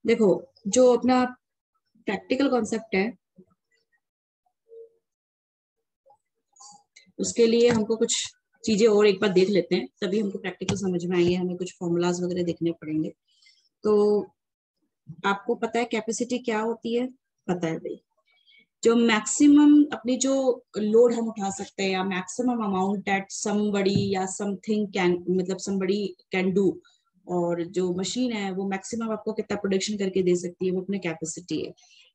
देखो, जो अपना प्रैक्टिकल कॉन्सेप्ट है उसके लिए हमको कुछ चीजें और एक बार देख लेते हैं, तभी हमको प्रैक्टिकल समझ में आएंगे। हमें कुछ फॉर्मूलाज वगैरह देखने पड़ेंगे। तो आपको पता है कैपेसिटी क्या होती है? पता है भाई, जो मैक्सिमम अपनी जो लोड हम उठा सकते हैं, या मैक्सिमम अमाउंट दैट समबडी या समथिंग कैन, मतलब समबडी कैन डू, और जो मशीन है वो मैक्सिमम आपको कितना प्रोडक्शन करके दे सकती है, वो अपनी कैपेसिटी है।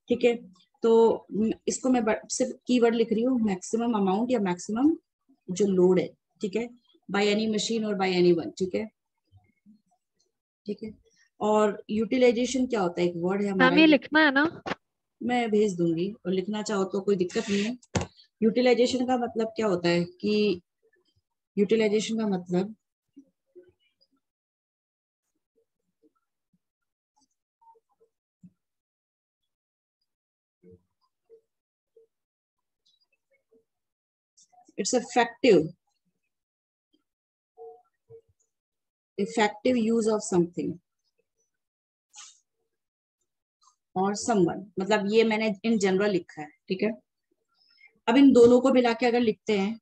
ठीक है, तो इसको मैं सिर्फ कीवर्ड लिख रही हूँ, मैक्सिमम अमाउंट या मैक्सिमम जो लोड है। ठीक है, बाय एनी मशीन और बाय एनी वन। ठीक है, ठीक है। और यूटिलाइजेशन क्या होता है? एक वर्ड है हमारा मैम ये लिखना है ना? मैं भेज दूंगी, और लिखना चाहो तो कोई दिक्कत नहीं है। यूटिलाइजेशन का मतलब क्या होता है कि यूटिलाइजेशन का मतलब it's effective use of something और समवन, मतलब ये मैंने इन जनरल लिखा है। ठीक है, अब इन दोनों को मिला के अगर लिखते हैं,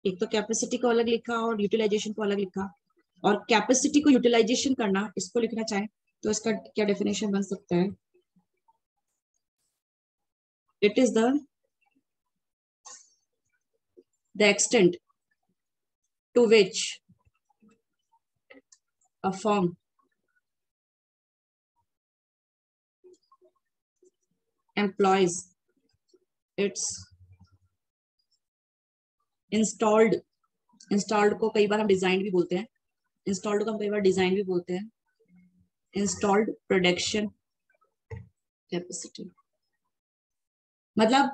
एक तो कैपेसिटी को अलग लिखा और यूटिलाइजेशन को अलग लिखा, और कैपेसिटी को यूटिलाइजेशन करना, इसको लिखना चाहे तो इसका क्या डेफिनेशन बन सकता है? It is the extent to which a firm employs its installed, installed को कई बार हम डिजाइन भी बोलते हैं, इंस्टॉल्ड को हम कई बार डिजाइन भी बोलते हैं, इंस्टॉल्ड प्रोडक्शन कैपेसिटी। मतलब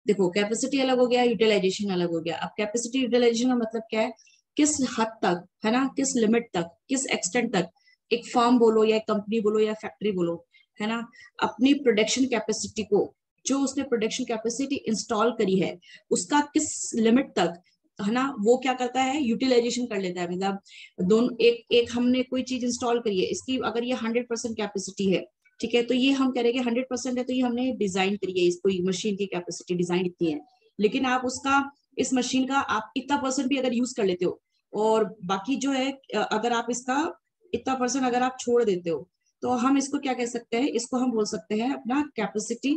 देखो, कैपेसिटी अलग हो गया, यूटिलाइजेशन अलग हो गया। अब कैपेसिटी यूटिलाइजेशन का मतलब क्या है? किस हद तक, है ना, किस लिमिट तक, किस एक्सटेंट तक एक फर्म बोलो या एक कंपनी बोलो या फैक्ट्री बोलो, है ना, अपनी प्रोडक्शन कैपेसिटी को, जो उसने प्रोडक्शन कैपेसिटी इंस्टॉल करी है, उसका किस लिमिट तक, है ना, वो क्या करता है? यूटिलाइजेशन कर लेता है। मतलब दोनों, एक एक हमने कोई चीज इंस्टॉल करी है, इसकी अगर ये 100% कैपेसिटी है, ठीक है, तो ये हम कह रहे हैं कि 100% है, तो ये हमने डिजाइन करी है, इसको मशीन की कैपेसिटी डिजाइन इतनी है। लेकिन आप उसका, इस मशीन का आप इतना परसेंट भी अगर यूज कर लेते हो, और बाकी जो है अगर आप इसका इतना परसेंट अगर आप छोड़ देते हो, तो हम इसको क्या कह सकते हैं? इसको हम बोल सकते हैं अपना कैपेसिटी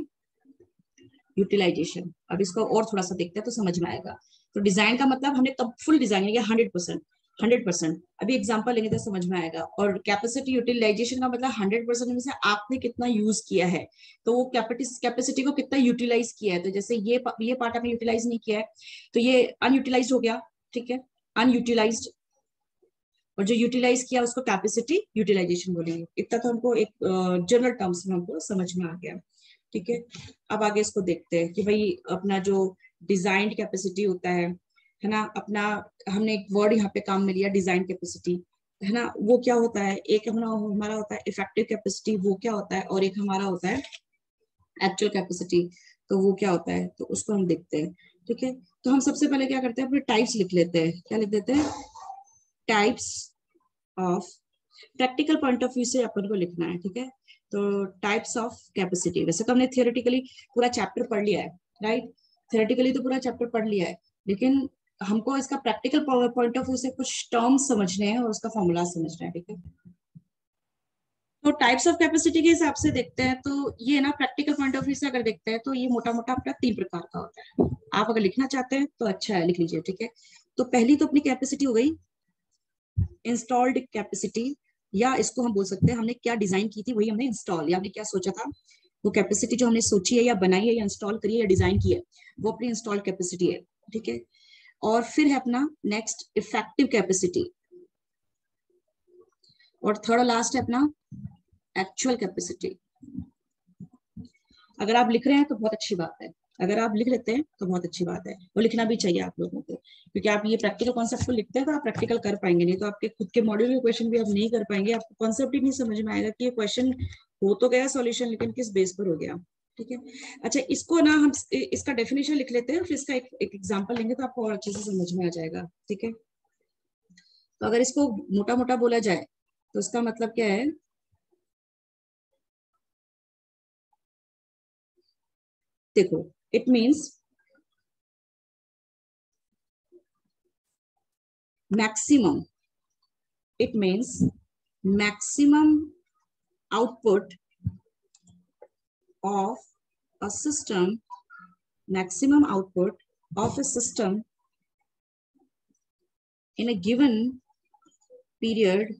यूटिलाइजेशन। अब इसको और थोड़ा सा देखते हैं तो समझ में आएगा। तो डिजाइन का मतलब हमने तब फुल डिजाइन या 100%, 100%। अभी एग्जांपल लेंगे तो समझ में आएगा। और कैपेसिटी यूटिलाइजेशन का मतलब 100% में से आपने कितना यूज किया है, तो वो कैपेसिटी को कितना यूटिलाइज किया है। तो जैसे ये पार्ट आपने यूटिलाइज नहीं किया है, तो ये अनयूटिलाइज हो गया। ठीक है, अनयूटिलाइज। और जो यूटिलाइज किया उसको कैपेसिटी यूटिलाइजेशन बोलेंगे। इतना तो हमको एक जनरल टर्म्स में हमको समझ में आ गया। ठीक है, अब आगे इसको देखते हैं कि भाई अपना जो डिजाइन कैपेसिटी होता है ना, अपना हमने एक वर्ड यहाँ पे काम में लिया, डिजाइन कैपेसिटी, है ना, वो क्या होता है? एक हमारा होता है इफेक्टिव कैपेसिटी, वो क्या होता है, और एक हमारा होता है एक्चुअल कैपेसिटी, तो वो क्या होता है, तो उसको हम देखते हैं। ठीक है, तो हम सबसे पहले क्या करते हैं, अपने टाइप्स लिख लेते हैं। क्या लिख देते हैं? Types of, practical point of view से अपन को लिखना है। ठीक है, तो टाइप्स ऑफ कैपेसिटी, वैसे तो हमने थियोरेटिकली पूरा चैप्टर पढ़ लिया है, राइट, थियोरेटिकली तो पूरा चैप्टर पढ़ लिया है, लेकिन हमको इसका प्रैक्टिकल पॉइंट ऑफ व्यू से कुछ टर्म्स समझने हैं और उसका फॉर्मूला समझना है। ठीक है, तो टाइप्स ऑफ कैपेसिटी के हिसाब से देखते हैं, तो ये ना प्रैक्टिकल पॉइंट ऑफ व्यू से अगर देखते हैं, तो ये मोटा मोटा अपना 3 प्रकार का होता है। आप अगर लिखना चाहते हैं तो अच्छा है, लिख लीजिए। ठीक है, तो पहली तो अपनी कैपेसिटी हो गई इंस्टॉल्ड कैपेसिटी, या इसको हम बोल सकते हैं हमने क्या डिजाइन की थी वही हमने इंस्टॉल, या हमने क्या सोचा था, वो कैपेसिटी जो हमने सोची है या बनाई है या इंस्टॉल करी है या डिजाइन की है, वो अपनी इंस्टॉल कैपेसिटी है। ठीक है, और फिर है अपना नेक्स्ट इफेक्टिव कैपेसिटी, और थर्ड लास्ट है अपना एक्चुअल कैपेसिटी। अगर आप लिख रहे हैं तो बहुत अच्छी बात है, अगर आप लिख लेते हैं तो बहुत अच्छी बात है, वो लिखना भी चाहिए आप लोगों को, क्योंकि आप ये प्रैक्टिकल कॉन्सेप्ट को लिखते हैं तो आप प्रैक्टिकल कर पाएंगे, नहीं तो आपके खुद के मॉड्यूल के क्वेश्चन भी आप नहीं कर पाएंगे, आपको कॉन्सेप्ट ही नहीं समझ में आएगा कि ये क्वेश्चन हो तो गया सॉल्यूशन, लेकिन किस बेस पर हो गया। ठीक है, अच्छा, इसको ना हम इसका डेफिनेशन लिख लेते हैं, फिर इसका एक एग्जाम्पल लेंगे तो आपको और अच्छे से समझ में आ जाएगा। ठीक है, तो अगर इसको मोटा मोटा बोला जाए तो इसका मतलब क्या है? देखो it means maximum, it means maximum output of a system, maximum output of a system in a given period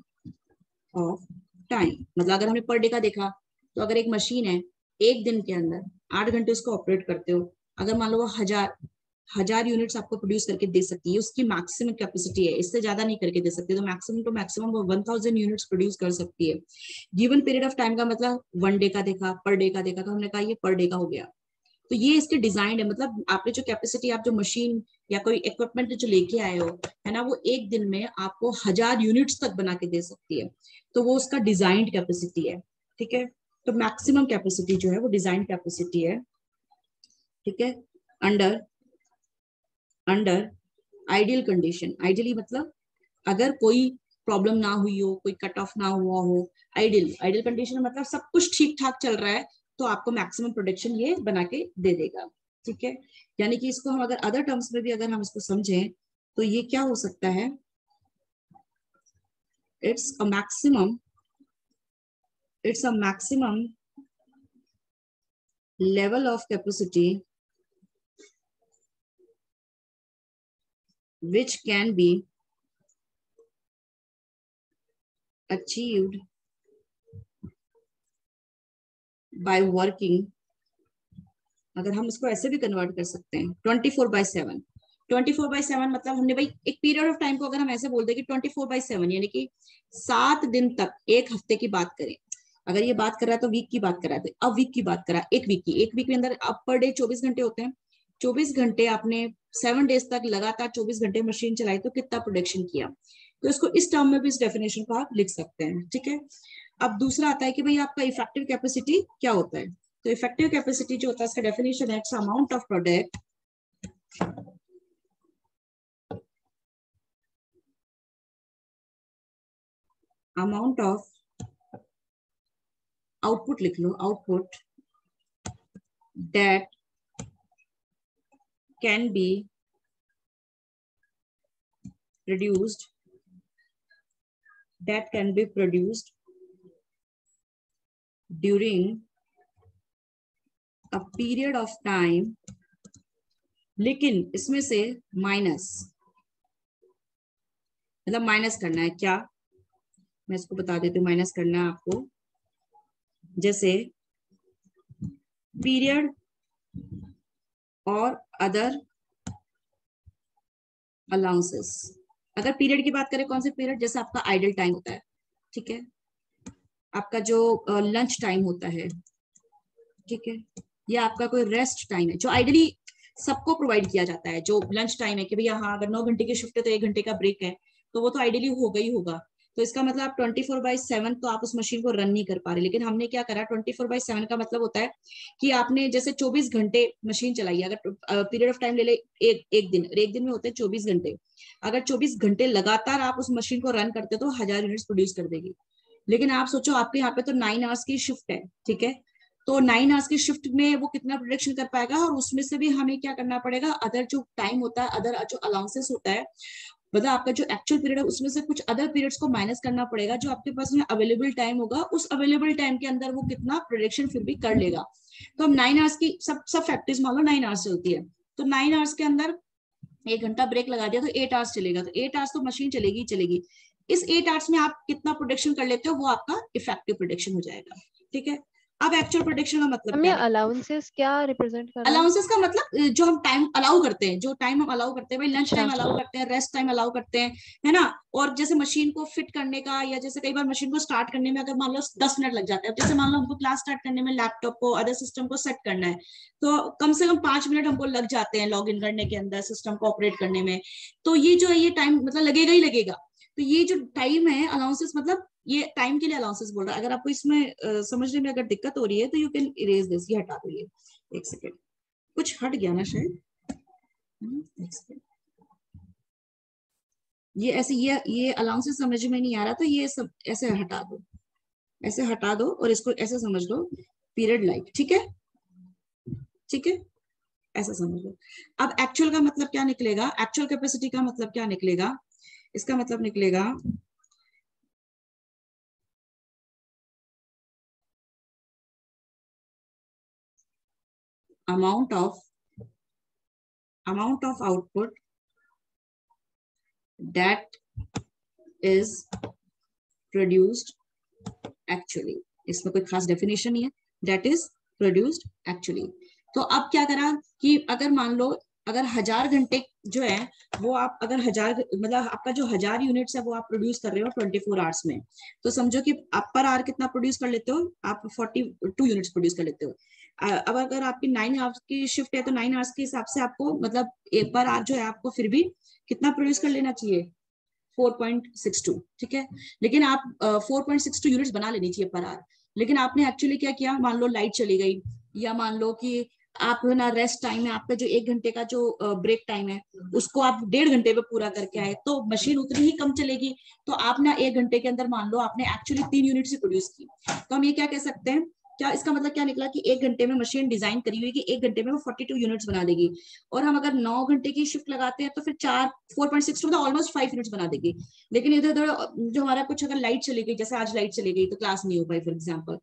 of time. मतलब अगर हमने पर डे का देखा तो अगर एक मशीन है एक दिन के अंदर 8 घंटे उसको ऑपरेट करते हो, अगर मान लो वो हजार यूनिट्स आपको प्रोड्यूस करके दे सकती है, उसकी मैक्सिमम कैपेसिटी है, इससे ज्यादा नहीं करके दे सकती, तो मैक्सिमम वो 1000 यूनिट्स प्रोड्यूस कर सकती है गिवन पीरियड ऑफ टाइम का। मतलब वन डे का देखा, पर डे का देखा, तो हमने कहा ये पर डे का हो गया। तो ये इसके डिजाइन है, मतलब आपने जो कैपेसिटी, आप जो मशीन या कोई इक्विपमेंट जो लेके आए हो, है ना, वो एक दिन में आपको 1000 यूनिट्स तक बना के दे सकती है, तो वो उसका डिजाइंड कैपेसिटी है। ठीक है, तो मैक्सिमम कैपेसिटी जो है वो डिजाइन कैपेसिटी है। ठीक है, अंडर आइडियल कंडीशन, आइडियली मतलब अगर कोई प्रॉब्लम ना हुई हो, कोई कट ऑफ ना हुआ हो, आइडियल कंडीशन मतलब सब कुछ ठीक ठाक चल रहा है, तो आपको मैक्सिमम प्रोडक्शन ये बना के दे देगा। ठीक है, यानी कि इसको हम अगर अदर टर्म्स में भी अगर हम इसको समझें तो ये क्या हो सकता है, it's a maximum level of capacity which can be achieved by working, अगर हम इसको ऐसे भी कन्वर्ट कर सकते हैं 24/7। 24/7 मतलब हमने भाई एक पीरियड ऑफ टाइम को अगर हम ऐसे बोल दें कि 24/7 यानी कि 7 दिन तक, एक हफ्ते की बात करें, अगर ये बात कर रहा है तो वीक की बात कर रहा है, अब वीक की बात कर रहा है, एक वीक के अंदर अब पर डे 24 घंटे होते हैं, 24 घंटे आपने 7 डेज तक लगातार 24 घंटे मशीन चलाई, तो कितना प्रोडक्शन किया, तो इसको इस टर्म में भी इस डेफिनेशन को आप लिख सकते हैं। ठीक है, अब दूसरा आता है कि भाई आपका इफेक्टिव कैपेसिटी क्या होता है, तो इफेक्टिव कैपेसिटी जो होता है इसका डेफिनेशन है amount of product amount of output, लिख लो output that can be produced during a period of time, लेकिन इसमें से माइनस, मतलब माइनस करना है क्या, मैं इसको बता देती हूँ, माइनस करना है आपको, जैसे पीरियड और अदर अलाउंसेस। अगर पीरियड की बात करें, कौन से पीरियड, जैसे आपका आइडल टाइम होता है, ठीक है, आपका जो लंच टाइम होता है, ठीक है, या आपका कोई रेस्ट टाइम है जो आइडली सबको प्रोवाइड किया जाता है, जो लंच टाइम है कि भैया हाँ अगर 9 घंटे की शिफ्ट है तो 1 घंटे का ब्रेक है, तो वो तो आइडली होगा ही होगा। तो इसका मतलब 24/7 तो आप उस मशीन को रन नहीं कर पा रहे, लेकिन हमने क्या करा, 24/7 का मतलब होता है कि आपने जैसे 24 घंटे मशीन चलाई, अगर पीरियड ऑफ टाइम ले ले एक दिन, और एक दिन में होते हैं 24 घंटे, अगर 24 घंटे लगातार आप उस मशीन को रन करते तो 1000 यूनिट्स प्रोड्यूस कर देगी। लेकिन आप सोचो आपके यहाँ पे तो 9 आवर्स की शिफ्ट है, ठीक है, तो 9 आवर्स की शिफ्ट में वो कितना प्रोडक्शन कर पाएगा, और उसमें से भी हमें क्या करना पड़ेगा, अदर जो टाइम होता है, अदर जो अलाउंसेस होता है, मतलब आपका जो एक्चुअल पीरियड है उसमें से कुछ अदर पीरियड्स को माइनस करना पड़ेगा, जो आपके पास में अवेलेबल टाइम होगा, उस अवेलेबल टाइम के अंदर वो कितना प्रोडक्शन फिर भी कर लेगा। तो हम 9 आवर्स की सब फैक्ट्रीज मान लो 9 आवर्स चलती है, तो 9 आवर्स के अंदर 1 घंटा ब्रेक लगा दिया तो 8 आवर्स चलेगा, तो 8 आवर्स तो मशीन चलेगी ही चलेगी। इस 8 आवर्स में आप कितना प्रोडक्शन कर लेते हो, वो आपका इफेक्टिव प्रोडक्शन हो जाएगा। ठीक है, अब एक्चुअल प्रोडक्शन का मतलब क्या है, अलाउंसेस क्या रिप्रेजेंट कर रहा है? अलाउंसेस का मतलब जो हम टाइम अलाउ करते हैं, जो टाइम हम अलाउ करते हैं, भाई लंच टाइम अलाउ करते हैं, रेस्ट टाइम अलाउ करते हैं, है ना, और जैसे मशीन को फिट करने का, या जैसे कई बार मशीन को स्टार्ट करने में अगर मान लो 10 मिनट लग जाते हैं, जैसे मान लो हमको क्लास स्टार्ट करने में लैपटॉप को अदर सिस्टम को सेट करना है, तो कम से कम 5 मिनट हमको लग जाते हैं लॉग इन करने के अंदर, सिस्टम को ऑपरेट करने में, तो ये जो है ये टाइम मतलब लगेगा ही लगेगा। तो ये जो टाइम है अलाउंसेस, मतलब ये टाइम के लिए अलाउंसेस बोल रहा है। अगर आपको इसमें समझने में अगर दिक्कत हो रही है तो यू कैन इरेज दिस, ये हटा दो, ये एक सेकेंड, कुछ हट गया ना शायद, एक सेकेंड, ये ऐसे ये अलाउंसेस समझ में नहीं आ रहा, तो ये सब ऐसे हटा दो, ऐसे हटा दो, और इसको ऐसे समझ लो पीरियड लाइक, ठीक है। ठीक है, ऐसा समझ लो। अब एक्चुअल का मतलब क्या निकलेगा, एक्चुअल कैपेसिटी का मतलब क्या निकलेगा, इसका मतलब निकलेगा amount of output that is produced actually। इसमें कोई खास डेफिनेशन नहीं है, that is produced actually। तो अब क्या करा कि अगर मान लो अगर 1000 घंटे जो है वो आप अगर 1000 मतलब आपका जो 1000 यूनिट्स है वो आप प्रोड्यूस कर रहे हो 24 आवर्स में, तो समझो कि आप पर आवर कितना प्रोड्यूस कर लेते हो, आप 42 यूनिट्स प्रोड्यूस कर लेते हो। अब अगर आपकी 9 आवर्स की शिफ्ट है तो 9 आवर्स के हिसाब से आपको मतलब एक पर आवर जो है आपको फिर भी कितना प्रोड्यूस कर लेना चाहिए, 4.62, ठीक है। लेकिन आप 4.62 यूनिट्स बना लेनी चाहिए पर आवर, लेकिन आपने एक्चुअली क्या किया, मान लो लाइट चली गई या मान लो कि आप है ना रेस्ट टाइम है आपका जो 1 घंटे का जो ब्रेक टाइम है उसको आप 1.5 घंटे में पूरा करके आए, तो मशीन उतनी ही कम चलेगी। तो आप ना 1 घंटे के अंदर मान लो आपने एक्चुअली 3 यूनिट्स ही प्रोड्यूस की, तो हम ये क्या कह सकते हैं, क्या इसका मतलब क्या निकला कि 1 घंटे में मशीन डिजाइन करी हुई कि 1 घंटे में वो 42 यूनिट्स बना देगी। और हम अगर 9 घंटे की शिफ्ट लगाते हैं तो फिर 4.6 मतलब ऑलमोस्ट 5 यूनिट्स बना देगी। लेकिन इधर उधर जो हमारा कुछ अगर लाइट चली गई, जैसे आज लाइट चली गई तो क्लास नहीं हो पाई फॉर एग्जाम्पल,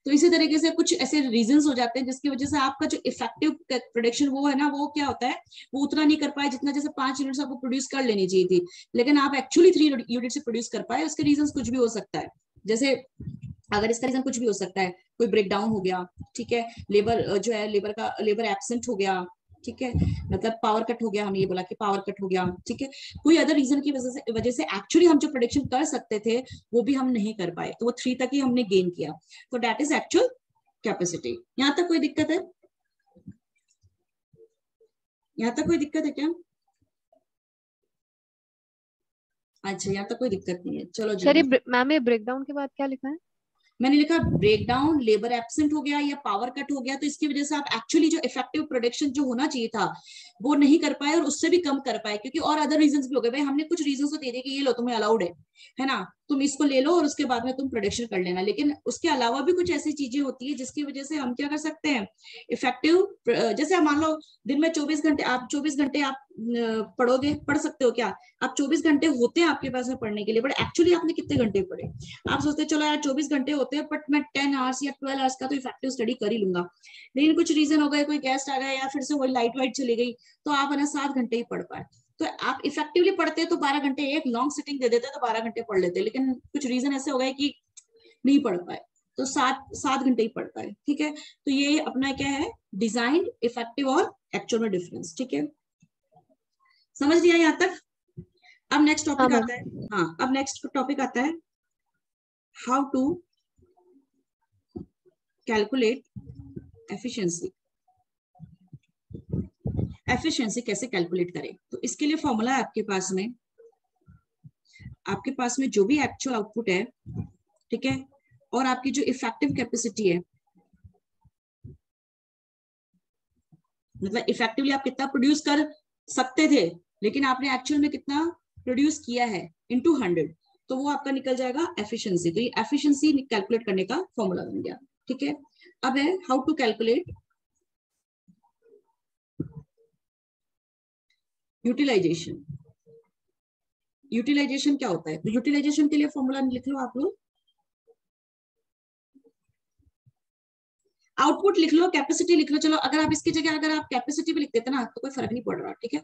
तो इसी तरीके से कुछ ऐसे रीजंस हो जाते हैं जिसकी वजह से आपका जो इफेक्टिव प्रोडक्शन वो है ना वो क्या होता है, वो उतना नहीं कर पाए जितना जैसे 5 यूनिट्स आपको प्रोड्यूस कर लेनी चाहिए थी, लेकिन आप एक्चुअली 3 यूनिट से प्रोड्यूस कर पाए। उसके रीजन कुछ भी हो सकता है, जैसे अगर इसका रीजन कुछ भी हो सकता है, कोई ब्रेक डाउन हो गया, ठीक है, लेबर जो है लेबर एब्सेंट हो गया, ठीक है, मतलब पावर कट हो गया, हम ये बोला कि पावर कट हो गया, ठीक है, कोई अदर रीजन की वजह से एक्चुअली हम जो प्रोडक्शन कर सकते थे वो भी हम नहीं कर पाए, तो वो 3 तक ही हमने गेन किया, तो दैट इज एक्चुअल कैपेसिटी। यहां तक कोई दिक्कत है, यहां तक कोई दिक्कत है क्या? अच्छा, यहाँ तक कोई दिक्कत नहीं है, चलो जी। सर मैम ये ब्रेकडाउन के बाद क्या लिखा है? मैंने लिखा ब्रेकडाउन, लेबर एब्सेंट हो गया या पावर कट हो गया, तो इसकी वजह से आप एक्चुअली जो इफेक्टिव प्रोडक्शन जो होना चाहिए था वो नहीं कर पाए और उससे भी कम कर पाए, क्योंकि और अदर रीजंस भी हो गए। भाई हमने कुछ रीजंस तो दे दिए कि ये लो तुम्हें अलाउड है ना, तुम इसको ले लो और उसके बाद में तुम प्रोडक्शन कर लेना, लेकिन उसके अलावा भी कुछ ऐसी चीजें होती है जिसकी वजह से हम क्या कर सकते हैं इफेक्टिव, जैसे मान लो दिन में 24 घंटे आप 24 घंटे आप पढ़ोगे, पढ़ सकते हो क्या, आप 24 घंटे होते हैं आपके पास में पढ़ने के लिए, बट एक्चुअली आपने कितने घंटे पढ़े? आप सोचते चलो यार 24 घंटे होते हैं बट मैं 10 आवर्स या 12 आवर्स का तो इफेक्टिव स्टडी कर ही लूंगा, लेकिन कुछ रीजन हो गए, कोई गेस्ट आ गया या फिर से वही लाइट वाइट चली गई, तो आप है ना 7 घंटे ही पढ़ पाए। तो आप इफेक्टिवली पढ़ते तो 12 घंटे, एक लॉन्ग सिटिंग दे देते तो 12 घंटे पढ़ लेते, लेकिन कुछ रीजन ऐसे हो गए कि नहीं पढ़ पाए, तो 7 घंटे ही पढ़ पाए, ठीक है। तो ये अपना क्या है, डिजाइन, इफेक्टिव और एक्चुअल में डिफरेंस, ठीक है, समझ लिया यहाँ तक? अब नेक्स्ट हाँ टॉपिक मैम। आता है, हाँ अब नेक्स्ट टॉपिक आता है how to calculate efficiency. Efficiency कैसे कैलकुलेट करें, तो इसके लिए फॉर्मूला है आपके पास में जो भी एक्चुअल आउटपुट है, ठीक है, और आपकी जो इफेक्टिव कैपेसिटी है, मतलब इफेक्टिवली आप कितना प्रोड्यूस कर सकते थे लेकिन आपने एक्चुअल में कितना प्रोड्यूस किया है इनटू 100, तो वो आपका निकल जाएगा एफिशिएंसी। तो ये एफिशिएंसी कैलकुलेट करने का फॉर्मूला बन गया, ठीक है। अब है how to calculate utilization. Utilization क्या होता है, तो यूटिलाइजेशन के लिए फॉर्मूला लिख लो आप लोग, आउटपुट लिख लो, कैपेसिटी लिख लो, चलो अगर आप इसकी जगह अगर आप कैपेसिटी भी लिख देते ना तो कोई फर्क नहीं पड़ रहा, ठीक है।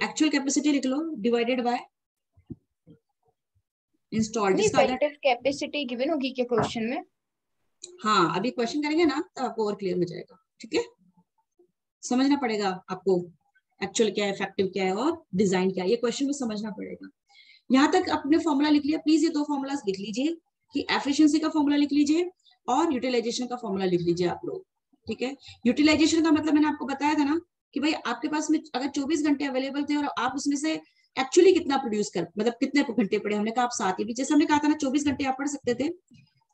एक्चुअल कैपेसिटी लिख लो डिवाइडेड बाय इंस्टॉल्ड, जिसका इफेक्टिव कैपेसिटी गिवन होगी क्या क्वेश्चन में? हाँ अभी क्वेश्चन करेंगे ना तो आपको और क्लियर हो जाएगा, ठीक है। समझना पड़ेगा आपको एक्चुअल क्या है, इफेक्टिव क्या है और डिजाइन क्या है, ये क्वेश्चन में समझना पड़ेगा। यहाँ तक आपने फॉर्मूला लिख लिया, प्लीज ये 2 फॉर्मूलाज लिख लीजिए कि एफिशिएंसी का फॉर्मूला लिख लीजिए और यूटिलाइजेशन का फॉर्मूला लिख लीजिए आप लोग, ठीक है। यूटिलाइजेशन का मतलब मैंने आपको बताया था ना कि भाई आपके पास में अगर 24 घंटे अवेलेबल थे और आप उसमें से एक्चुअली कितना प्रोड्यूस कर, मतलब कितने घंटे पढ़े, हमने कहा आप 7 ही, जैसे हमने कहा था ना 24 घंटे आप पढ़ सकते थे,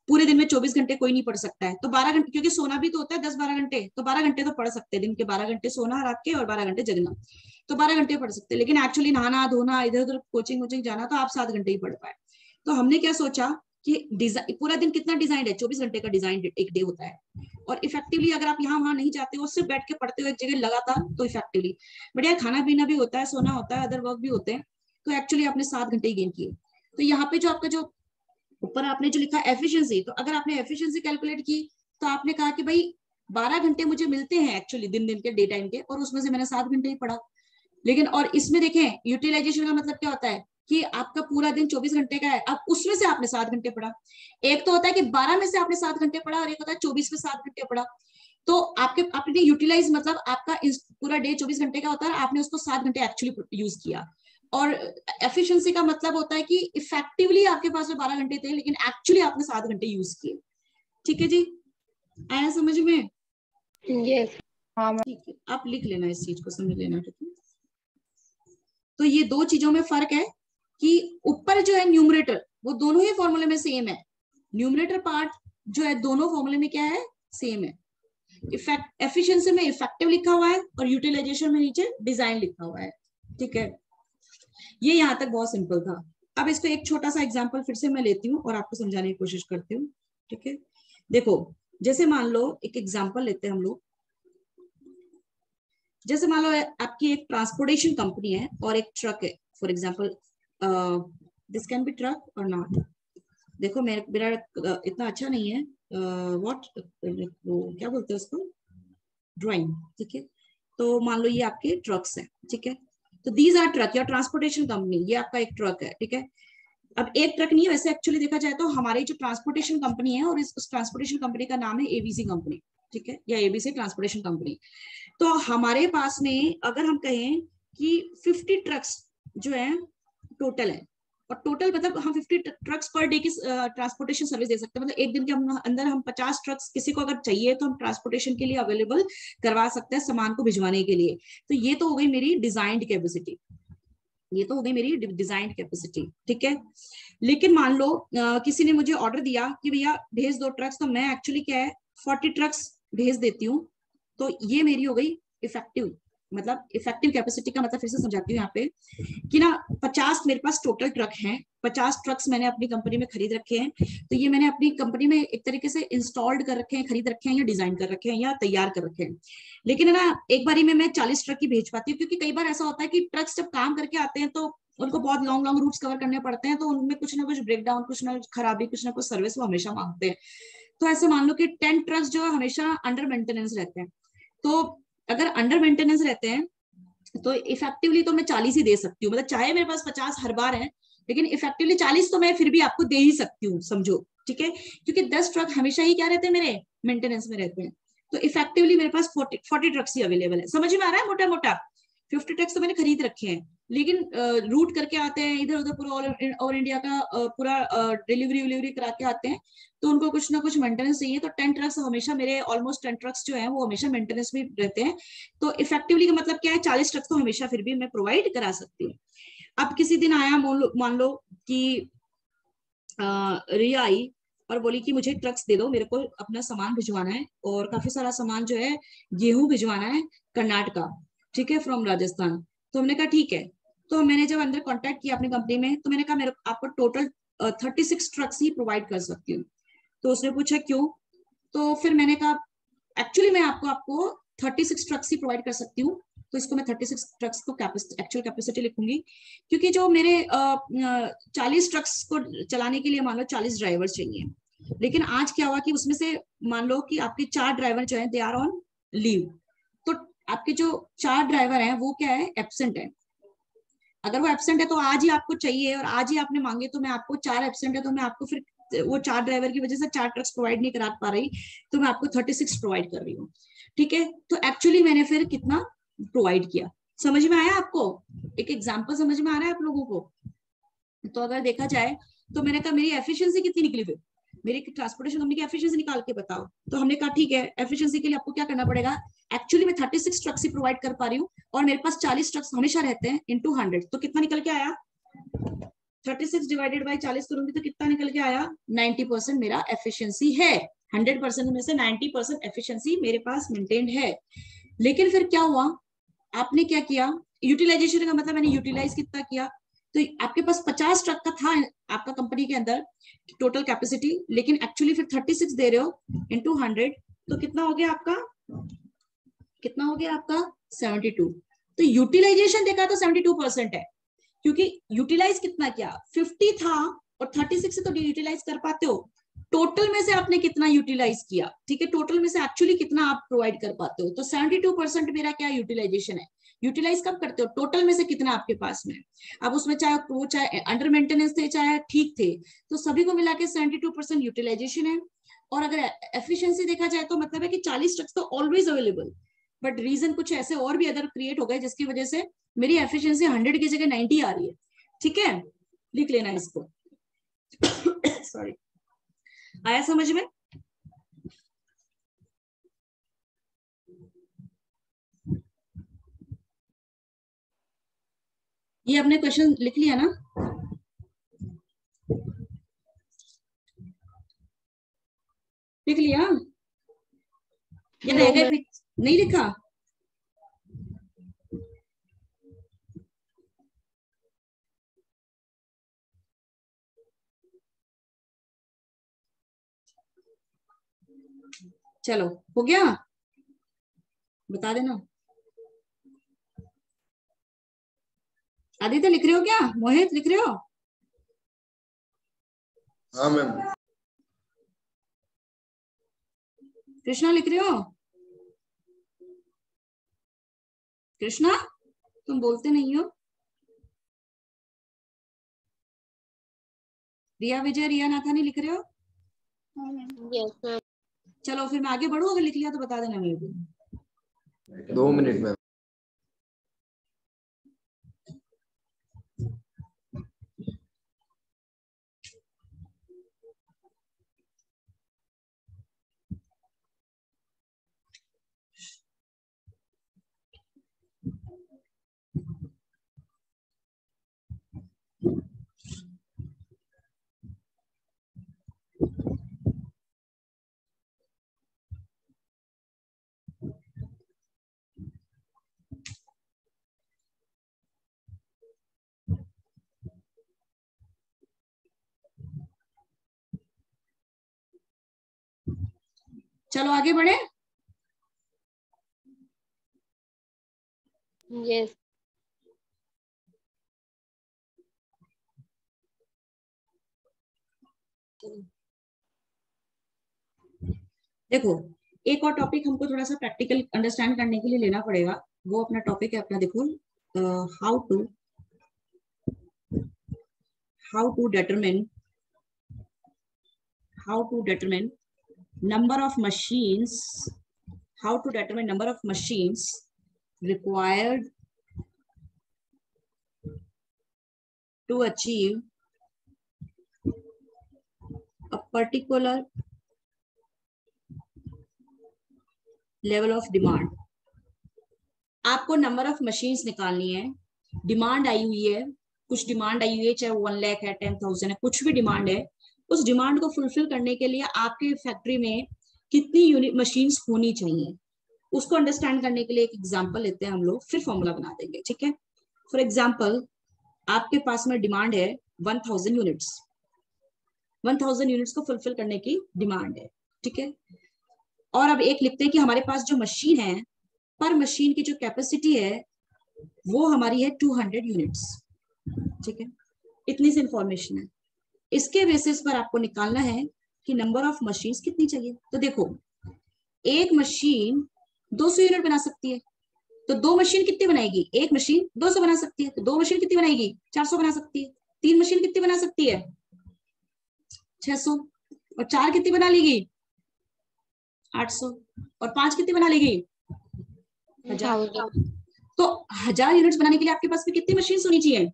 पूरे दिन में 24 घंटे कोई नहीं पढ़ सकता है, तो 12 घंटे, क्योंकि सोना भी तो होता है 10-12 घंटे, तो 12 घंटे तो पढ़ सकते हैं, दिन के 12 घंटे सोना रात के और 12 घंटे जगना, तो 12 घंटे पढ़ सकते हैं, लेकिन एक्चुअली नहाना धोना इधर उधर कोचिंग वोचिंग जाना तो आप 7 घंटे ही पढ़ पाए। तो हमने क्या सोचा कि डिजाइन पूरा दिन कितना डिजाइन है, 24 घंटे का डिजाइन एक डे होता है। और इफेक्टिवली अगर आप यहाँ वहां नहीं जाते हो, सिर्फ बैठ के पढ़ते हो एक जगह लगातार, तो इफेक्टिवली बट यार खाना पीना भी होता है, सोना होता है, अदर वर्क भी होते हैं, तो एक्चुअली आपने 7 घंटे ही गेन किए। तो यहाँ पे जो आपका जो ऊपर आपने जो लिखा एफिशिएंसी, तो अगर आपने एफिशिएंसी कैलकुलेट की तो आपने कहा कि भाई 12 घंटे मुझे मिलते हैं एक्चुअली दिन के डे टाइम के, और उसमें से मैंने 7 घंटे ही पढ़ा। लेकिन और इसमें देखें यूटिलाइजेशन का मतलब क्या होता है कि आपका पूरा दिन 24 घंटे का है, अब उसमें से आपने 7 घंटे पढ़ा। एक तो होता है कि 12 में से आपने 7 घंटे पढ़ा, और एक होता है 24 में 7 घंटे पढ़ा। तो आपने यूटिलाइज मतलब आपका पूरा डे 24 घंटे का होता है, आपने उसको 7 घंटे एक्चुअली यूज किया। और एफिशिएंसी का मतलब होता है कि इफेक्टिवली आपके पास में 12 घंटे थे, लेकिन एक्चुअली आपने 7 घंटे यूज किए। ठीक है जी, आया समझ में? यस हाँ मैम। ठीक है, आप लिख लेना, इस चीज को समझ लेना। ठीक है, तो ये दो चीजों में फर्क है कि ऊपर जो है न्यूमरेटर, वो दोनों ही फॉर्मूले में सेम है। न्यूमरेटर पार्ट जो है दोनों फॉर्मूले में क्या है, सेम है। इफेक्ट एफिशिएंसी में इफेक्टिव लिखा हुआ है, और यूटिलाइजेशन में नीचे डिजाइन लिखा हुआ है। ठीक है, ये यहाँ तक बहुत सिंपल था। अब इसको एक छोटा सा एग्जांपल फिर से मैं लेती हूँ और आपको समझाने की कोशिश करती हूँ। ठीक है, देखो जैसे मान लो एक एग्जांपल लेते हैं हम लोग। जैसे मान लो आपकी एक ट्रांसपोर्टेशन कंपनी है और एक ट्रक है, for example this can be truck और नॉट। देखो मेरा इतना अच्छा नहीं है, व्हाट वो क्या बोलते हैं उसको, ड्राइंग। ठीक है, तो मान लो ये आपके ट्रक्स हैं। ठीक है, तो दीज आर ट्रक, या ट्रांसपोर्टेशन कंपनी, ये आपका एक ट्रक है। ठीक है, अब एक ट्रक नहीं है वैसे, एक्चुअली देखा जाए तो हमारी जो ट्रांसपोर्टेशन कंपनी है, और इस ट्रांसपोर्टेशन कंपनी का नाम है एबीसी कंपनी। ठीक है, या एबीसी ट्रांसपोर्टेशन कंपनी। तो हमारे पास में अगर हम कहें कि 50 ट्रक्स जो है टोटल है, और टोटल मतलब हम 50 ट्रक्स पर डे की ट्रांसपोर्टेशन सर्विस दे सकते हैं। मतलब एक दिन के अंदर हम 50 ट्रक्स किसी को अगर चाहिए तो हम ट्रांसपोर्टेशन के लिए अवेलेबल करवा सकते हैं, सामान को भिजवाने के लिए। तो ये तो हो गई मेरी डिजाइंड कैपेसिटी, ये तो हो गई मेरी डिजाइंड कैपेसिटी। ठीक है, लेकिन मान लो किसी ने मुझे ऑर्डर दिया कि भैया भेज दो ट्रक्स, तो मैं एक्चुअली क्या है 40 ट्रक्स भेज देती हूँ। तो ये मेरी हो गई इफेक्टिव, मतलब इफेक्टिव कैपेसिटी का मतलब फिर से समझाती हूँ यहाँ पे कि ना 50 मेरे पास टोटल ट्रक हैं, 50 ट्रक्स मैंने अपनी कंपनी में खरीद रखे हैं। तो ये मैंने अपनी कंपनी में एक तरीके से इंस्टॉल्ड कर रखे हैं, खरीद रखे हैं, या डिजाइन कर रखे हैं, या तैयार कर रखे हैं। लेकिन है ना एक बारी में मैं 40 ट्रक ही भेज पाती हूँ, क्योंकि कई बार ऐसा होता है कि ट्रक्स जब काम करके आते हैं तो उनको बहुत लॉन्ग लॉन्ग रूट्स कवर करने पड़ते हैं, तो उनमें कुछ ना कुछ ब्रेकडाउन, कुछ ना कुछ खराबी, कुछ ना कुछ सर्विस वो हमेशा मांगते हैं। तो ऐसे मान लो कि 10 ट्रक्स जो है हमेशा अंडर मेंटेनेंस रहते हैं। तो अगर अंडर मेंटेनेंस रहते हैं तो इफेक्टिवली तो मैं 40 ही दे सकती हूँ, मतलब चाहे मेरे पास 50 हर बार है, लेकिन इफेक्टिवली 40 तो मैं फिर भी आपको दे ही सकती हूँ, समझो। ठीक है, क्योंकि 10 ट्रक हमेशा ही क्या रहते हैं, मेरे मेंटेनेंस में रहते हैं। तो इफेक्टिवली मेरे पास 40 ट्रक्स ही अवेलेबल है। समझ में आ रहा है? मोटा मोटा 50 ट्रक्स तो मैंने खरीद रखे हैं, लेकिन रूट करके आते हैं इधर उधर पूरा ऑल इंडिया का पूरा डिलीवरी करा के आते हैं, तो उनको कुछ ना कुछ मेंटेनेंस चाहिए। तो 10 ट्रक्स हमेशा मेरे, ऑलमोस्ट 10 ट्रक्स जो है वो हमेशा मेंटेनेंस में रहते हैं। तो इफेक्टिवली का मतलब क्या है, 40 ट्रक्स तो हमेशा फिर भी मैं प्रोवाइड करा सकती हूँ। अब किसी दिन आया मान लो कि रिया आई और बोली कि मुझे ट्रक्स दे दो, मेरे को अपना सामान भिजवाना है, और काफी सारा सामान जो है गेहूं भिजवाना है कर्नाटका, ठीक है, फ्रॉम राजस्थान। तो हमने कहा ठीक है। तो मैंने जब अंदर कांटेक्ट किया अपनी कंपनी में, तो मैंने कहा मेरे आपको टोटल 36 ट्रक्स ही प्रोवाइड कर सकती हूँ। तो उसने पूछा क्यों? तो फिर मैंने कहा एक्चुअली मैं आपको 36 ट्रक्स ही प्रोवाइड कर सकती हूँ। तो इसको मैं 36 ट्रक्स को एक्चुअल कैपेसिटी लिखूंगी, क्योंकि जो मेरे 40 ट्रक्स को चलाने के लिए मान लो 40 ड्राइवर चाहिए। लेकिन आज क्या हुआ कि उसमें से मान लो कि आपके 4 ड्राइवर जो है दे आर ऑन लीव। तो आपके जो 4 ड्राइवर हैं वो क्या है, एब्सेंट है। अगर वो एब्सेंट है तो आज ही आपको चाहिए और आज ही आपने मांगे, तो मैं आपको 4 एब्सेंट है तो मैं आपको फिर वो 4 ड्राइवर की वजह से 4 ट्रक्स प्रोवाइड नहीं करा पा रही, तो मैं आपको 36 प्रोवाइड कर रही हूँ। ठीक है, तो एक्चुअली मैंने फिर कितना प्रोवाइड किया, समझ में आया आपको? एक एग्जांपल समझ में आ रहा है आप लोगों को? तो अगर देखा जाए तो मैंने कहा मेरी एफिशिएंसी कितनी निकली, फिर मेरी ट्रांसपोर्टेशन कंपनी की एफिशिएंसी निकाल के बताओ। तो हमने कहा ठीक है, एफिशिएंसी के लिए आपको क्या करना पड़ेगा, एक्चुअली मैं 36 ट्रक्स ही प्रोवाइड कर पा रही हूँ और मेरे पास 40 ट्रक्स हमेशा रहते हैं, इनटू 100। तो कितना निकल के आया, 36 डिवाइडेड बाई 40 करूंगी तो कितना निकल के आया, 90% मेरा एफिशिएंसी है। 100% में से 90% एफिशिएंसी मेरे पास मेंटेन्ड है। लेकिन फिर क्या हुआ, आपने क्या किया, यूटिलाइजेशन का मतलब मैंने यूटिलाइज कितना किया, तो आपके पास 50 ट्रक का था आपका कंपनी के अंदर टोटल कैपेसिटी, लेकिन एक्चुअली फिर 36 दे रहे हो इंटू 100, तो कितना हो गया आपका, कितना हो गया आपका 72। तो यूटिलाइजेशन देखा तो 72% है, क्योंकि यूटिलाइज कितना किया, 50 था और 36 से तो यूटिलाइज कर पाते हो, टोटल में से आपने कितना यूटिलाइज किया, ठीक है, टोटल में से एक्चुअली कितना आप प्रोवाइड कर पाते हो। तो 72% मेरा क्या यूटिलाइजेशन है। यूटिलाइज कब करते हो, टोटल में से कितना आपके पास में। अब उसमें चाहे वो चाहे अंडर मेंटेनेंस थे चाहे ठीक थे, तो सभी को मिला के 72% यूटिलाइजेशन है। और अगर एफिशिएंसी देखा जाए तो मतलब है कि 40 ट्रक्स तो ऑलवेज अवेलेबल, बट रीजन कुछ ऐसे और भी अदर क्रिएट हो गए जिसकी वजह से मेरी एफिशिएंसी 100 की जगह 90 आ रही है। ठीक है, लिख लेना इसको। सॉरी, आया समझ में। ये आपने क्वेश्चन लिख लिया ना, लिख लिया या रह गए, नहीं लिखा। चलो हो गया, बता देना। आदित्य लिख रहे हो क्या, मोहित लिख रहे हो। हाँ मैम। कृष्णा लिख रहे हो, कृष्णा तुम बोलते नहीं हो। रिया विजय, रिया नाथानी लिख रहे हो। Yes ma'am. चलो फिर मैं आगे बढ़ू, अगर लिख लिया तो बता देना मेरे को। 2 मिनट में। चलो आगे बढ़े। यस। देखो एक और टॉपिक हमको थोड़ा सा प्रैक्टिकल अंडरस्टैंड करने के लिए लेना पड़ेगा। वो अपना टॉपिक है अपना, देखो how to determine number of machines, how to determine number of machines required to achieve a particular level of demand। आपको नंबर ऑफ मशीन्स निकालनी है, डिमांड आई हुई है, कुछ डिमांड आई हुई है, चाहे 1 लाख है 10,000 है, कुछ भी डिमांड है, उस डिमांड को फुलफिल करने के लिए आपके फैक्ट्री में कितनी यूनिट मशीन्स होनी चाहिए, उसको अंडरस्टैंड करने के लिए एक एग्जांपल लेते हैं हम लोग, फिर फॉर्मूला बना देंगे। ठीक है, फॉर एग्जांपल आपके पास में डिमांड है 1000 यूनिट्स, 1000 यूनिट्स को फुलफिल करने की डिमांड है। ठीक है, और अब एक लिखते हैं कि हमारे पास जो मशीन है, पर मशीन की जो कैपेसिटी है वो हमारी है 200 यूनिट्स। ठीक है, इतनी सी इंफॉर्मेशन है। इसके बेसिस पर आपको निकालना है कि नंबर ऑफ मशीन्स कितनी चाहिए। तो देखो एक मशीन 200 यूनिट बना सकती है, तो 2 मशीन कितनी बनाएगी, एक मशीन 200 बना सकती है, तो 2 मशीन कितनी बनाएगी, 400 बना सकती है। 3 मशीन कितनी बना सकती है, 600, और 4 कितनी बना लेगी, 800, और 5 कितनी बना लेगी, 1000। तो 1000 यूनिट्स बनाने के लिए आपके पास में कितनी मशीन होनी चाहिए,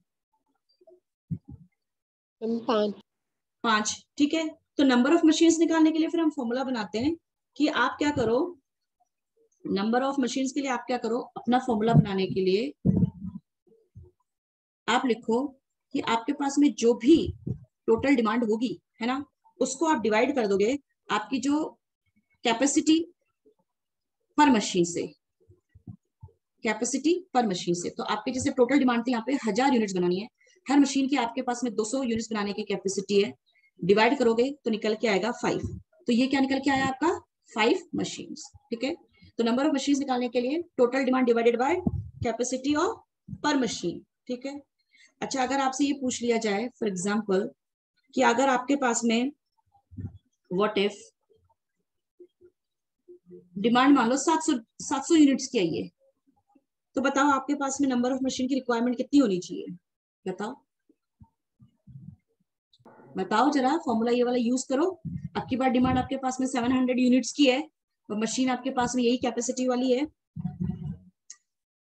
5। ठीक है, तो नंबर ऑफ मशीन्स निकालने के लिए फिर हम फॉर्मूला बनाते हैं कि आप क्या करो, नंबर ऑफ मशीन्स के लिए आप क्या करो, अपना फॉर्मूला बनाने के लिए आप लिखो कि आपके पास में जो भी टोटल डिमांड होगी, है ना, उसको आप डिवाइड कर दोगे आपकी जो कैपेसिटी पर मशीन से, कैपेसिटी पर मशीन से। तो आपके जैसे टोटल डिमांड थी यहाँ पे 1000 यूनिट्स बनानी है, हर मशीन की आपके पास में 200 यूनिट्स बनाने की कैपेसिटी है, डिवाइड करोगे तो निकल के आएगा 5। तो ये क्या निकल के आया आपका 5 मशीन्स। ठीक है, तो नंबर ऑफ मशीन्स निकालने के लिए total demand divided by capacity of पर मशीन। ठीक है, अच्छा अगर आपसे ये पूछ लिया जाए फॉर एग्जाम्पल कि अगर आपके पास में व्हाट इफ डिमांड मान लो 700 यूनिट्स की आई है, तो बताओ आपके पास में नंबर ऑफ मशीन की रिक्वायरमेंट कितनी होनी चाहिए? बताओ बताओ जरा, फॉर्मूला ये वाला यूज करो। आपकी बार डिमांड आपके पास में 700 यूनिट्स की है और मशीन आपके पास में यही कैपेसिटी वाली है,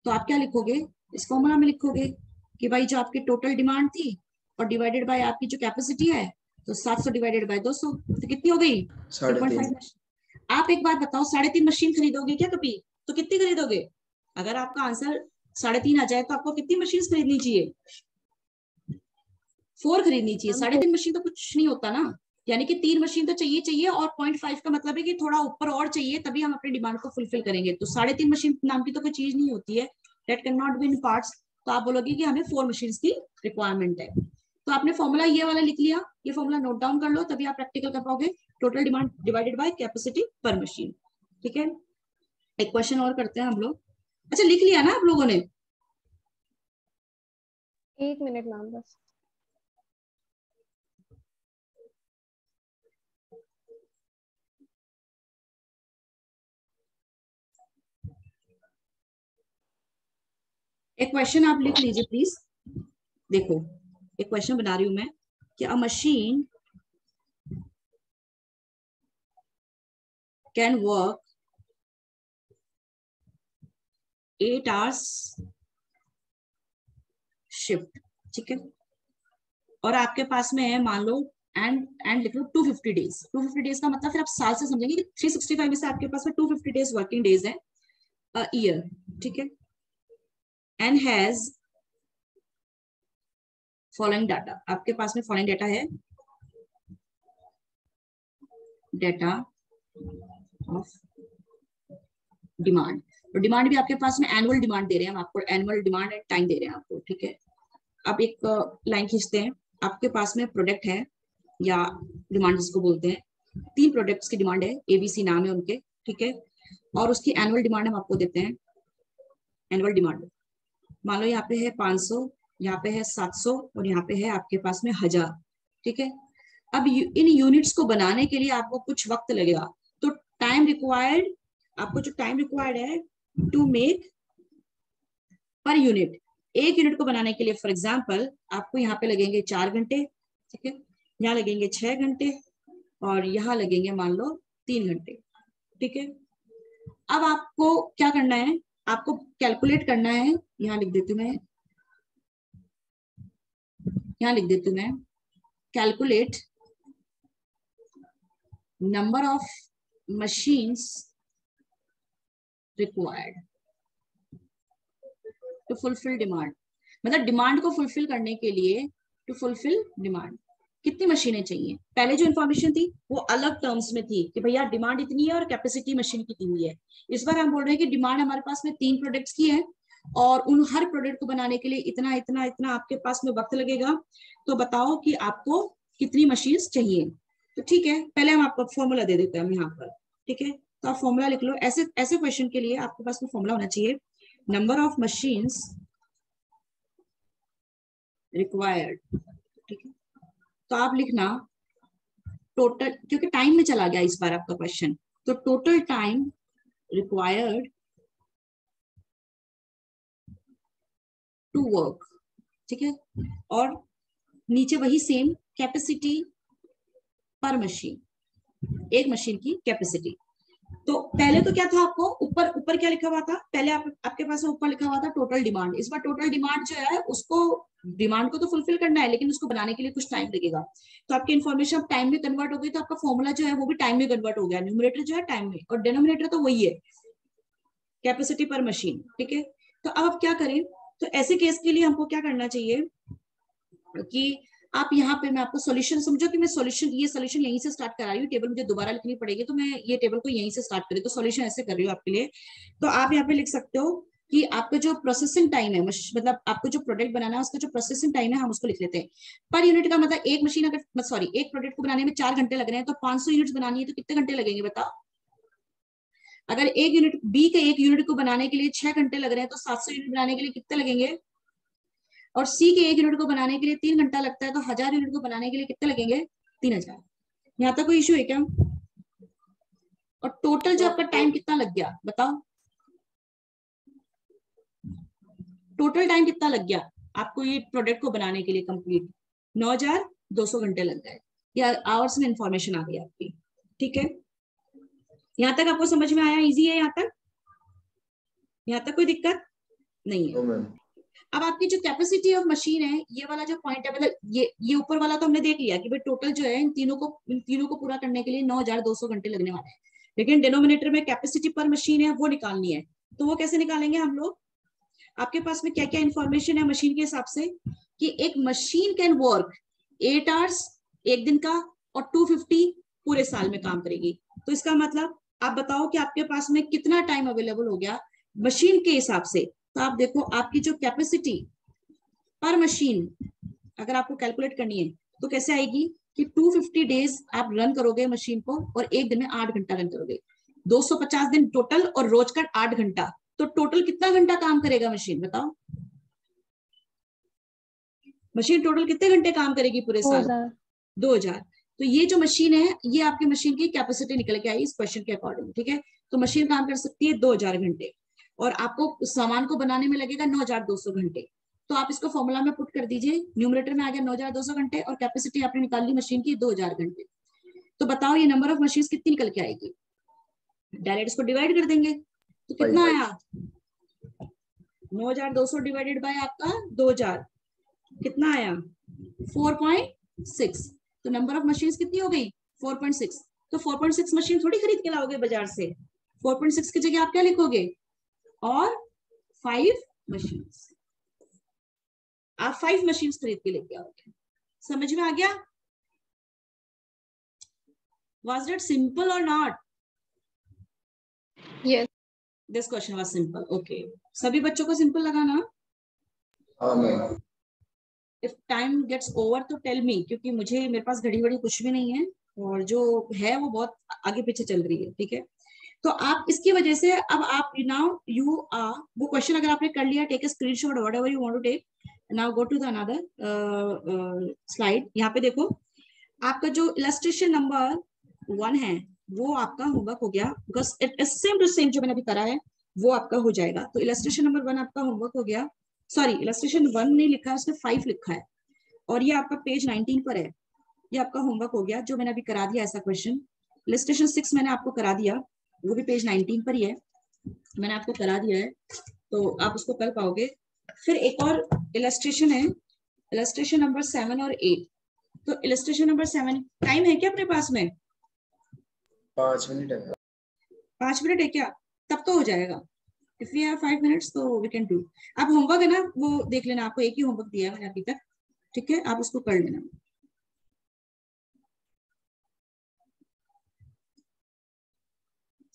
तो आप क्या लिखोगे? इस फॉर्मूला में लिखोगे कि भाई जो आपकी टोटल डिमांड थी और डिवाइडेड बाय आपकी जो कैपेसिटी है, तो 700 डिवाइडेड बाय 200, तो कितनी हो गई? 3.5। आप एक बात बताओ, 3.5 मशीन खरीदोगे क्या कभी? तो कितनी खरीदोगे? अगर आपका आंसर 3.5 आ जाए तो आपको कितनी मशीन खरीदनी चाहिए? 4 खरीदनी चाहिए। 3.5 मशीन तो कुछ नहीं होता ना, यानी कि 3 मशीन तो चाहिए चाहिए, और 0.5 का मतलब है कि थोड़ा ऊपर और चाहिए, तभी हम अपनी डिमांड को फुलफिल करेंगे। तो 3.5 मशीन नाम की तो कोई चीज नहीं होती है, that can not be in parts. तो आप बोलोगे कि हमें 4 मशीन की रिक्वायरमेंट है। तो आपने फॉर्मूला ये वाला लिख लिया, ये फॉर्मूला नोट डाउन कर लो, तभी आप प्रैक्टिकल कर पाओगे। Total demand divided by capacity पर मशीन। ठीक है, एक क्वेश्चन और करते हैं हम लोग। अच्छा लिख लिया ना आप लोगों ने? 1 मिनट मैम बस। एक क्वेश्चन आप लिख लीजिए प्लीज। देखो एक क्वेश्चन बना रही हूं मैं कि अ machine can work 8 hours shift. ठीक है, और आपके पास में है मान लो एंड लिख लो 250 डेज। 250 डेज का मतलब फिर आप साल से समझेंगे कि 365 में से आपके पास में 250 डेज वर्किंग डेज है अ ईयर। ठीक है, एंड हैज फॉलोइंग डाटा। आपके पास में फॉलोइंग डाटा है, डाटा ऑफ डिमांड। तो डिमांड भी आपके पास में एनुअल डिमांड दे रहे हैं हम आपको, एनुअल डिमांड एंड टाइम दे रहे हैं आपको। ठीक है, अब एक लाइन खींचते हैं। आपके पास में प्रोडक्ट है या डिमांड जिसको बोलते हैं, 3 प्रोडक्ट्स की डिमांड है, एबीसी नाम है उनके। ठीक है, और उसकी एनुअल डिमांड हम आपको देते हैं। एनुअल डिमांड मान लो यहाँ पे है 500, यहाँ पे है 700 और यहाँ पे है आपके पास में 1000। ठीक है, अब इन यूनिट्स को बनाने के लिए आपको कुछ वक्त लगेगा, तो टाइम रिक्वायर्ड, आपको जो टाइम रिक्वायर्ड है टू मेक पर यूनिट, एक यूनिट को बनाने के लिए फॉर एग्जाम्पल आपको यहाँ पे लगेंगे 4 घंटे। ठीक है, यहाँ लगेंगे 6 घंटे और यहाँ लगेंगे मान लो 3 घंटे। ठीक है, अब आपको क्या करना है? आपको कैलकुलेट करना है। यहाँ लिख देती हूँ मैं, यहाँ लिख देती हूँ मैं, calculate number of machines required to fulfil demand. मतलब डिमांड को फुलफिल करने के लिए, टू फुलफिल डिमांड कितनी मशीनें चाहिए। पहले जो इन्फॉर्मेशन थी वो अलग टर्म्स में थी कि भैया डिमांड इतनी है और कैपेसिटी मशीन की इतनी है। इस बार हम बोल रहे हैं कि डिमांड हमारे पास में 3 प्रोडक्ट्स की है और उन हर प्रोडक्ट को बनाने के लिए इतना इतना इतना आपके पास में वक्त लगेगा। तो बताओ कि आपको कितनी मशीन्स चाहिए। तो ठीक है, पहले हम आपको फॉर्मूला दे देते हैं हम यहाँ पर। ठीक है, तो आप फॉर्मूला लिख लो। ऐसे ऐसे क्वेश्चन के लिए आपके पास में फॉर्मूला होना चाहिए, नंबर ऑफ मशीन्स रिक्वायर्ड। ठीक है, तो आप लिखना टोटल, क्योंकि टाइम में चला गया इस बार आपका क्वेश्चन, तो total time required to work. ठीक है, और नीचे वही सेम कैपेसिटी पर मशीन, एक मशीन की कैपेसिटी। तो पहले तो क्या था, आपको ऊपर ऊपर क्या लिखा हुआ था? पहले आपके पास ऊपर लिखा हुआ था टोटल डिमांड। इस बार टोटल डिमांड जो है उसको, डिमांड को तो फुलफिल करना है लेकिन उसको बनाने के लिए कुछ टाइम लगेगा। तो आपकी इन्फॉर्मेशन टाइम में कन्वर्ट हो गई, तो आपका फॉर्मूला जो है वो भी टाइम में कन्वर्ट हो गया। न्यूमरेटर जो है टाइम में और डिनोमिनेटर तो वही है, कैपेसिटी पर मशीन। ठीक है, तो अब आप क्या करें? तो ऐसे केस के लिए हमको क्या करना चाहिए कि आप यहाँ पे, मैं आपको सॉल्यूशन, समझो कि मैं सॉल्यूशन, ये सॉल्यूशन यहीं से स्टार्ट करा रही हूँ, टेबल मुझे दोबारा लिखनी पड़ेगी, तो मैं ये टेबल को यहीं से स्टार्ट करी, तो सॉल्यूशन ऐसे कर रही हूँ आपके लिए। तो आप यहाँ पे लिख सकते हो कि आपका जो प्रोसेसिंग टाइम है, मतलब आपको जो प्रोडक्ट बनाना है उसका जो प्रोसेसिंग टाइम है हम उसको लिख लेते हैं पर यूनिट का। मतलब एक मशीन अगर सॉरी एक प्रोडक्ट को बनाने में 4 घंटे लग रहे हैं तो 500 यूनिट्स बनानी है तो कितने घंटे लगेंगे बताओ। अगर एक यूनिट बी के एक यूनिट को बनाने के लिए 6 घंटे लग रहे हैं तो 700 यूनिट बनाने के लिए कितने लगेंगे। और सी के एक यूनिट को बनाने के लिए 3 घंटा लगता है तो 1000 यूनिट को बनाने के लिए कितने लगेंगे 3000। यहाँ तक कोई इश्यू है क्या। और टोटल जो आपका टाइम कितना लग गया बताओ, टोटल टाइम कितना लग गया आपको ये प्रोडक्ट को बनाने के लिए कंप्लीट 9200 घंटे लग गए। या आवर्स में इंफॉर्मेशन आ गई आपकी। ठीक है, यहाँ तक आपको समझ में आया, इजी है यहाँ तक, यहाँ तक कोई दिक्कत नहीं है। अब आपकी जो कैपेसिटी ऑफ मशीन है ये वाला जो पॉइंट है, मतलब ये ऊपर वाला तो हमने देख लिया कि भाई टोटल जो है इन तीनों को पूरा करने के लिए 9200 घंटे लगने वाले हैं। लेकिन डिनोमिनेटर में कैपेसिटी पर मशीन है वो निकालनी है, तो वो कैसे निकालेंगे हम लोग। आपके पास में क्या क्या इंफॉर्मेशन है मशीन के हिसाब से कि एक मशीन कैन वर्क 8 आवर्स एक दिन का और 250 पूरे साल में काम करेगी। तो इसका मतलब आप बताओ कि आपके पास में कितना टाइम अवेलेबल हो गया मशीन के हिसाब से। तो आप देखो आपकी जो कैपेसिटी पर मशीन अगर आपको कैलकुलेट करनी है तो कैसे आएगी कि 250 डेज आप रन करोगे मशीन को और एक दिन में 8 घंटा रन करोगे, 250 दिन टोटल और रोज का 8 घंटा, तो टोटल कितना घंटा काम करेगा मशीन बताओ। मशीन टोटल कितने घंटे काम करेगी पूरे साल 2000। तो ये जो मशीन है ये आपकी मशीन की कैपेसिटी निकल के आई इस क्वेश्चन के अकॉर्डिंग। ठीक है, तो मशीन काम कर सकती है 2000 घंटे और आपको सामान को बनाने में लगेगा 9200 घंटे। तो आप इसको फॉर्मूला में पुट कर दीजिए, न्यूमरेटर में आ गया 9200 घंटे और कैपेसिटी आपने निकाल ली मशीन की 2000 घंटे। तो बताओ ये नंबर ऑफ मशीन कितनी निकल के आएगी। डायरेक्ट इसको डिवाइड कर देंगे तो कितना आया 9200 डिवाइडेड बाय आपका 2000 कितना आया 4.6। तो नंबर ऑफ मशीन कितनी हो गई 4.6। तो 4.6 मशीन थोड़ी खरीद के लाओगे बाजार से, 4.6 की जगह आप क्या लिखोगे और 5 मशीन, आप 5 मशीन खरीद के लेके आओगे। समझ में आ गया। Was that simple or not? Yes. This question was simple. Okay. सभी बच्चों को सिंपल लगा ना। If time gets over तो tell me, क्योंकि मुझे मेरे पास घड़ी वड़ी कुछ भी नहीं है और जो है वो बहुत आगे पीछे चल रही है। ठीक है, तो आप इसकी वजह से अब आप नाउ यू आर वो क्वेश्चन अगर आपने कर लिया take a screenshot whatever you want to take. Now go to the another slide. यहाँ पे देखो आपका जो इलस्ट्रेशन नंबर 1 है वो आपका होमवर्क हो गया, because it is same to same जो मैंने अभी करा है वो आपका हो जाएगा। तो इलस्ट्रेशन नंबर 1 आपका होमवर्क हो गया। सॉरी इलस्ट्रेशन 1 नहीं लिखा है उसने 5 लिखा है और ये आपका पेज 19 पर है। ये आपका होमवर्क हो गया जो मैंने अभी करा दिया ऐसा क्वेश्चन। इलस्ट्रेशन 6 मैंने आपको करा दिया, वो भी पेज 19 पर ही है, मैंने आपको करा दिया है तो आप उसको कर पाओगे। फिर एक और इलस्ट्रेशन है, इलस्ट्रेशन नंबर 7 और 8। तो इलस्ट्रेशन नंबर 7 टाइम है क्या अपने पास में 5 मिनट है। 5 मिनट है क्या, तब तो हो जाएगा। इफ वी हैव 5 मिनट्स तो वी कैन डू। अब होमवर्क है ना वो देख लेना, आपको एक ही होमवर्क दिया है मैंने अभी तक। ठीक है, आप उसको कर लेना।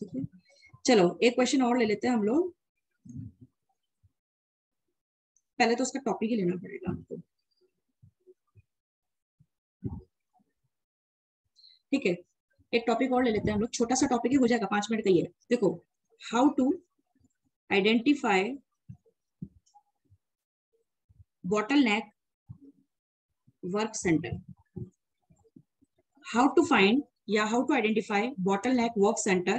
ठीक है, चलो एक क्वेश्चन और ले लेते हैं हम लोग। पहले तो उसका टॉपिक ही लेना पड़ेगा हमको। ठीक है, एक टॉपिक और ले लेते हैं हम लोग, छोटा सा टॉपिक ही हो जाएगा 5 मिनट का ही है। देखो how to identify bottleneck work center, how to find या how to identify bottleneck work center।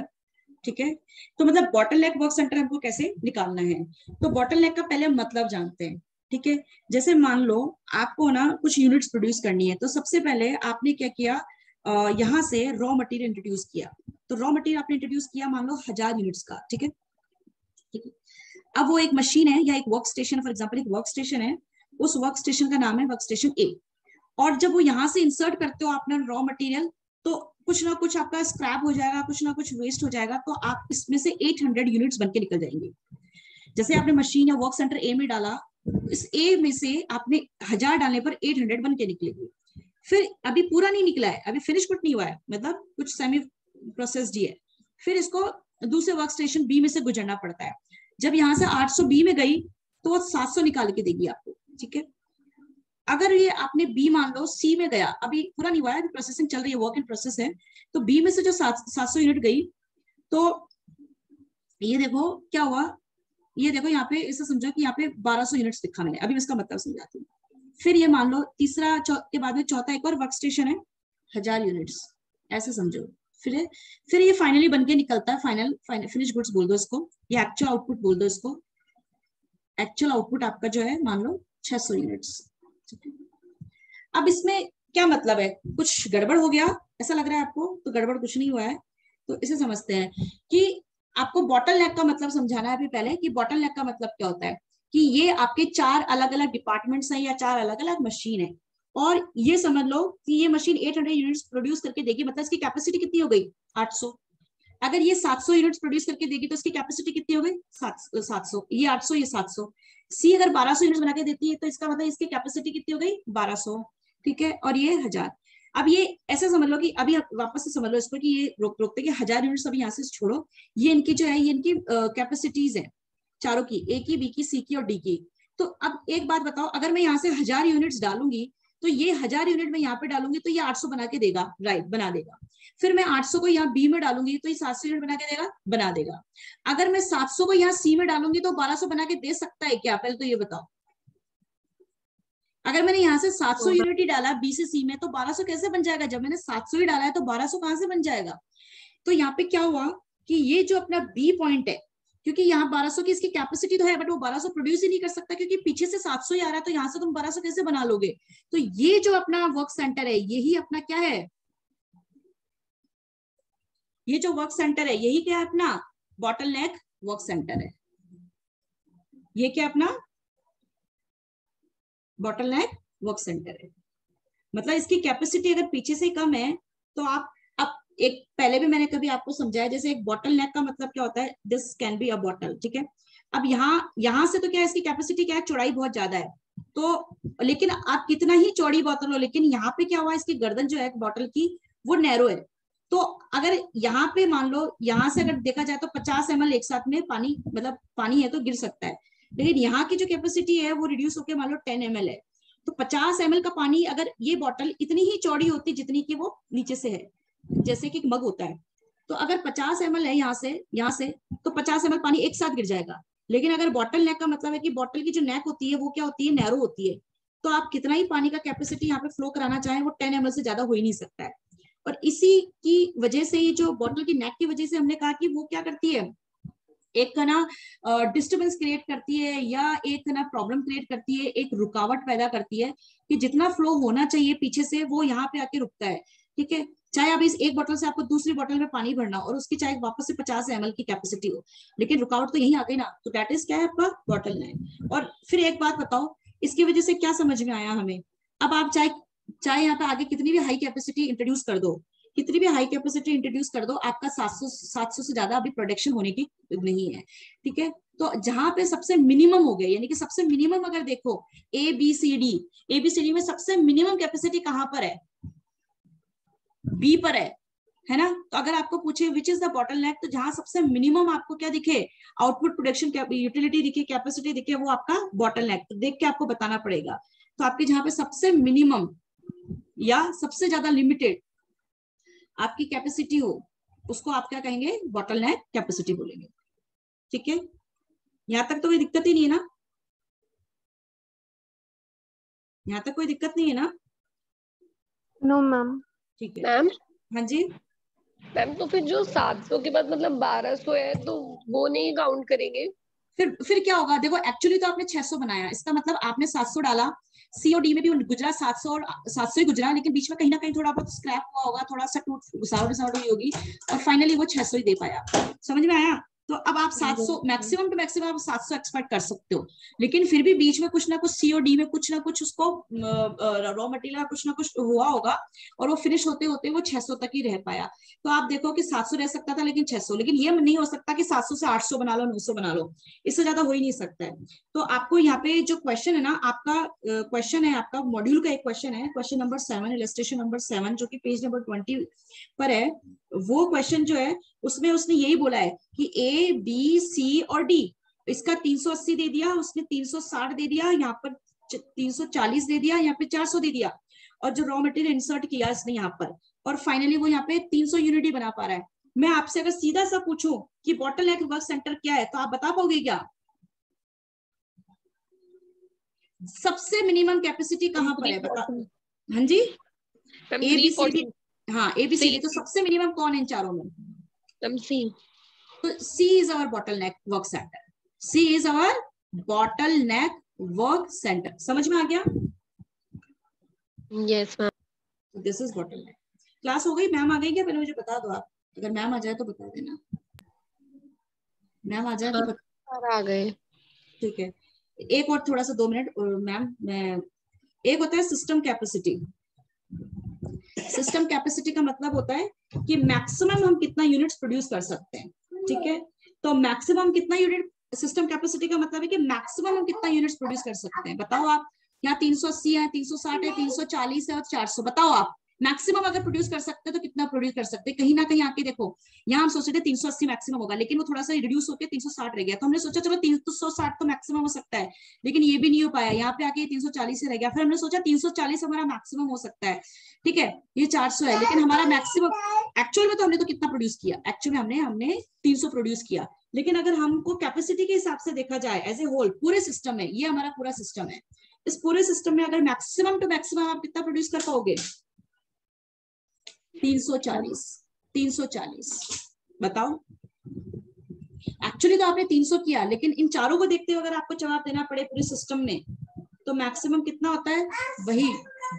ठीक है, तो मतलब bottleneck work center हमको कैसे निकालना है। तो bottleneck का पहले मतलब जानते हैं। ठीक है, जैसे मान लो आपको ना कुछ यूनिट्स प्रोड्यूस करनी है तो सबसे पहले आपने क्या किया, यहाँ से रॉ मटेरियल इंट्रोड्यूस किया। तो रॉ मटेरियल आपने इंट्रोड्यूस किया मान लो 1000 यूनिट्स का। ठीक है, ठीक है, अब वो एक मशीन है या एक वर्क स्टेशन, फॉर एग्जाम्पल एक वर्क स्टेशन है, उस वर्क स्टेशन का नाम है वर्क स्टेशन ए। और जब वो यहाँ से इंसर्ट करते हो अपना रॉ मटेरियल तो कुछ ना कुछ आपका स्क्रैप हो जाएगा, कुछ ना कुछ वेस्ट हो जाएगा, तो आप इसमें से 800 यूनिट्स बन के निकल जाएंगे। जैसे आपने मशीन या वर्क सेंटर ए में डाला, इस ए में से आपने 1000 डालने पर 800 बन के निकलेगी। फिर अभी पूरा नहीं निकला है, अभी फिनिश कुछ नहीं हुआ है, मतलब कुछ सेमी प्रोसेस्ड ही है। फिर इसको दूसरे वर्क स्टेशन बी में से गुजरना पड़ता है। जब यहाँ से 800 बी में गई तो वो 700 निकाल के देगी आपको, ठीक है। अगर ये आपने बी मान लो सी में गया, अभी पूरा नहीं हुआ है, प्रोसेसिंग चल रही है, वर्क इन प्रोसेस है, तो बी में से जो 700 यूनिट गई, तो ये देखो क्या हुआ, ये देखो यहाँ पे ऐसा समझो कि यहाँ पे 1200 यूनिट्स लिखा मैंने, अभी मैं इसका मतलब समझाती हूँ। फिर ये मान लो तीसरा के बाद में चौथा एक और वर्क स्टेशन है 1000 यूनिट्स, ऐसे समझो। फिर ये फाइनली बनके निकलता है, फाइनल फिनिश गुड्स बोल दो इसको, ये एक्चुअल आउटपुट बोल दो इसको। एक्चुअल आउटपुट आपका जो है मान लो 600 यूनिट्स। अब इसमें क्या मतलब है, कुछ गड़बड़ हो गया ऐसा लग रहा है आपको? तो गड़बड़ कुछ नहीं हुआ है, तो इसे समझते हैं कि आपको बॉटल नेक का मतलब समझाना है अभी पहले, कि बॉटल नेक का मतलब क्या होता है, कि ये आपके 4 अलग अलग डिपार्टमेंट्स हैं या 4 अलग अलग मशीन है, और ये समझ लो कि ये मशीन 800 यूनिट्स प्रोड्यूस करके देगी, मतलब इसकी कैपेसिटी कितनी हो गई 800। अगर ये 700 यूनिट्स प्रोड्यूस करके देगी तो इसकी कैपेसिटी कितनी हो गई 700, ये 800 ये 700। सी अगर 1200 यूनिट्स बना के देती है तो इसका मतलब इसकी कैपेसिटी कितनी हो गई 1200, ठीक है, और ये 1000। अब ये ऐसे समझ लो कि अभी वापस से समझ लो इसको कि ये रोकते कि 1000 यूनिट्स अभी यहाँ से छोड़ो, ये इनकी जो है ये इनकी कैपेसिटीज है चारों की, ए की, बी की, सी की और डी की। तो अब एक बात बताओ, अगर मैं यहाँ से 1000 यूनिट्स डालूंगी तो ये 1000 यूनिट में यहाँ पे डालूंगी तो ये 800 बना के देगा, राइट, बना देगा। फिर मैं 800 को यहाँ बी में डालूंगी तो ये 700 यूनिट बना के देगा, बना देगा। अगर मैं 700 को यहाँ सी में डालूंगी तो 1200 बना के दे सकता है क्या, पहले तो ये बताओ। अगर मैंने यहाँ से 700 यूनिट ही डाला बी से सी में तो 1200 कैसे बन जाएगा? जब मैंने 700 ही डाला है तो 1200 कहां से बन जाएगा? तो यहाँ पे क्या हुआ कि ये जो अपना बी पॉइंट है, क्योंकि यहाँ 1200 की इसकी कैपेसिटी तो है बट वो 1200 प्रोड्यूस ही नहीं कर सकता क्योंकि पीछे से 700 ही आ रहा है, तो यहाँ से तुम 1200 कैसे बना लोगे? तो ये जो अपना वर्क सेंटर है यही अपना क्या है, ये जो वर्क सेंटर है यही क्या है अपना बॉटल नेक वर्क सेंटर है। ये क्या अपना बॉटल नेक वर्क सेंटर है, मतलब इसकी कैपेसिटी अगर पीछे से कम है तो आप, अब एक पहले भी मैंने कभी आपको समझाया, जैसे एक बॉटल नेक का मतलब क्या होता है, this can be a bottle, ठीक है। अब यहाँ से तो क्या है, इसकी कैपेसिटी क्या है, चौड़ाई बहुत ज्यादा है, तो लेकिन आप कितना ही चौड़ी बोतल हो, लेकिन यहाँ पे क्या हुआ, इसकी गर्दन जो है बॉटल की वो नैरो है। तो अगर यहाँ पे मान लो यहाँ से अगर देखा जाए तो 50 ml एक साथ में पानी, मतलब पानी है तो गिर सकता है, लेकिन यहाँ की जो कैपेसिटी है वो रिड्यूस होकर मान लो 10 ml है। तो 50 ml का पानी, अगर ये बॉटल इतनी ही चौड़ी होती जितनी की वो नीचे से है, जैसे कि एक मग होता है, तो अगर 50 ml है यहाँ से तो 50 ml पानी एक साथ गिर जाएगा। लेकिन अगर बॉटल नेक का मतलब है कि बॉटल की जो नेक होती है वो क्या होती है, नैरो होती है, तो आप कितना ही पानी का कैपेसिटी यहाँ पे फ्लो कराना चाहें वो 10 ml से ज्यादा हो ही नहीं सकता है। और इसी की वजह से ये जो बॉटल की नेक की वजह से हमने कहा कि वो क्या करती है, एक ना डिस्टर्बेंस क्रिएट करती है या एक ना प्रॉब्लम क्रिएट करती है, एक रुकावट पैदा करती है कि जितना फ्लो होना चाहिए पीछे से वो यहाँ पे आके रुकता है, ठीक है। चाहे अब इस एक बोतल से आपको दूसरी बोतल में पानी भरना और उसकी चाहे वापस से 50 ml की कैपेसिटी हो, लेकिन रुकावट तो यही आ गई ना, तो दैट इज क्या है आपका बॉटल नेक। और फिर एक बात बताओ, इसकी वजह से क्या समझ में आया हमें, अब आप चाहे यहाँ पे आगे कितनी भी हाई कैपेसिटी इंट्रोड्यूस कर दो, कितनी भी हाई कैपेसिटी इंट्रोड्यूस कर दो, आपका 700 से ज्यादा अभी प्रोडक्शन होने की नहीं है, ठीक है। तो जहां पे सबसे मिनिमम हो गया, यानी कि सबसे मिनिमम अगर देखो ABCD में सबसे मिनिमम कैपेसिटी कहां पर है, बी पर है ना। तो अगर आपको पूछे विच इज द बॉटल नेक, तो जहां सबसे मिनिमम आपको क्या दिखे, आउटपुट प्रोडक्शन यूटिलिटी दिखे, कैपेसिटी दिखे, वो आपका बॉटल नेक, तो देख के आपको बताना पड़ेगा। तो आपके जहां पे सबसे मिनिमम या सबसे ज्यादा लिमिटेड आपकी कैपेसिटी हो उसको आप क्या कहेंगे, बॉटल नेक कैपेसिटी बोलेंगे, ठीक है। यहां तक तो कोई दिक्कत ही नहीं है ना, यहाँ तक कोई दिक्कत नहीं है ना? No ma'am. ठीक है मैम। हाँ जी मैम तो फिर जो 700 के बाद मतलब 1200 है तो वो नहीं काउंट करेंगे? फिर क्या होगा, देखो एक्चुअली तो आपने 600 बनाया, इसका मतलब आपने 700 डाला, सी और डी में भी गुजरा 700 और 700 ही गुजरा, लेकिन बीच में कहीं ना कहीं थोड़ा बहुत स्क्रैप हुआ होगा, थोड़ा सा घुसावट हुई होगी और फाइनली वो 600 ही दे पाया। समझ में आया? तो अब आप 700 मैक्सिमम टू मैक्सिमम आप 700 एक्सपेक्ट कर सकते हो, लेकिन फिर भी बीच में कुछ ना कुछ सी और डी में कुछ ना कुछ उसको रॉ मटेरियल कुछ ना कुछ हुआ होगा और वो फिनिश होते होते वो 600 तक ही रह पाया। तो आप देखो कि 700 रह सकता था लेकिन 600, लेकिन ये नहीं हो सकता कि 700 से 800 बना लो, 900 बना लो, इससे ज्यादा हो ही नहीं सकता है। तो आपको यहाँ पे जो क्वेश्चन है ना, आपका क्वेश्चन है, आपका मॉड्यूल का एक क्वेश्चन है, क्वेश्चन नंबर 7, इलस्ट्रेशन नंबर 7, जो कि पेज नंबर 20 पर है। वो क्वेश्चन जो है उसमें उसने यही बोला है कि A, B, C और D इसका 380 दे दिया, उसने 360 दे दिया, यहाँ पर 340 दे दिया, यहाँ पे 400 दे दिया, और जो रॉ मटेरियल इंसर्ट किया इसने यहाँ पर, और फाइनली वो यहाँ पे 300 यूनिट बना पा रहा है। मैं आपसे अगर सीधा सा पूछूं कि बॉटलनेक वर्क सेंटर क्या है, तो आप बता पाओगे क्या? सबसे मिनिमम कैपेसिटी कहाँ पर है बता? हाँ जी, ABCD, हाँ ABCD, तो सबसे मिनिमम कौन है इन चारों में? तो C is our bottleneck work center. C is our bottleneck work center. समझ में आ गया? Yes ma'am. This is bottleneck. Class हो गई? मैम आ गई क्या? पहले मुझे बता दो आप, अगर मैम आ जाए तो बता देना। मैम आ जाए तो बता। आ गए। ठीक है, एक और थोड़ा सा 2 मिनट मैम। मैं एक होता है सिस्टम कैपेसिटी। सिस्टम कैपेसिटी का मतलब होता है कि मैक्सिमम हम कितना यूनिट्स प्रोड्यूस कर सकते हैं। ठीक है, तो मैक्सिमम कितना यूनिट, सिस्टम कैपेसिटी का मतलब है कि मैक्सिमम हम कितना यूनिट्स प्रोड्यूस कर सकते हैं। बताओ आप, यहाँ 380 है, 360 है, 340 है और 400। बताओ आप मैक्सिमम अगर प्रोड्यूस कर सकते हैं तो कितना प्रोड्यूस कर सकते हैं? कहीं ना कहीं आके देखो, यहाँ हम सोच रहे थे 380 मैक्सिमम होगा, लेकिन वो थोड़ा सा रिड्यूस होकर 360 रह गया, तो हमने सोचा चलो 360 तो मैक्सिमम हो सकता है, लेकिन ये भी नहीं हो पाया, यहाँ पे आके 340 से रह गया। फिर हमने सोचा 340 हमारा मैक्सिमम हो सकता है। ठीक है, ये 400 है, लेकिन हमारा मैक्सिमम एक्चुअल में तो हमने तो कितना प्रोड्यूस किया? एक्चुअल में हमने 300 प्रोड्यूस किया, लेकिन अगर हमको कैपेसिटी के हिसाब से देखा जाए एज ए होल पूरे सिस्टम में, ये हमारा पूरा सिस्टम है, इस पूरे सिस्टम में अगर मैक्सिमम टू मैक्सिमम आप कितना प्रोड्यूस कर पाओगे? 340। 340 बताओ। एक्चुअली तो आपने 300 किया, लेकिन इन चारों को देखते हुए अगर आपको जवाब देना पड़े पूरे सिस्टम में, तो मैक्सिमम कितना होता है? वही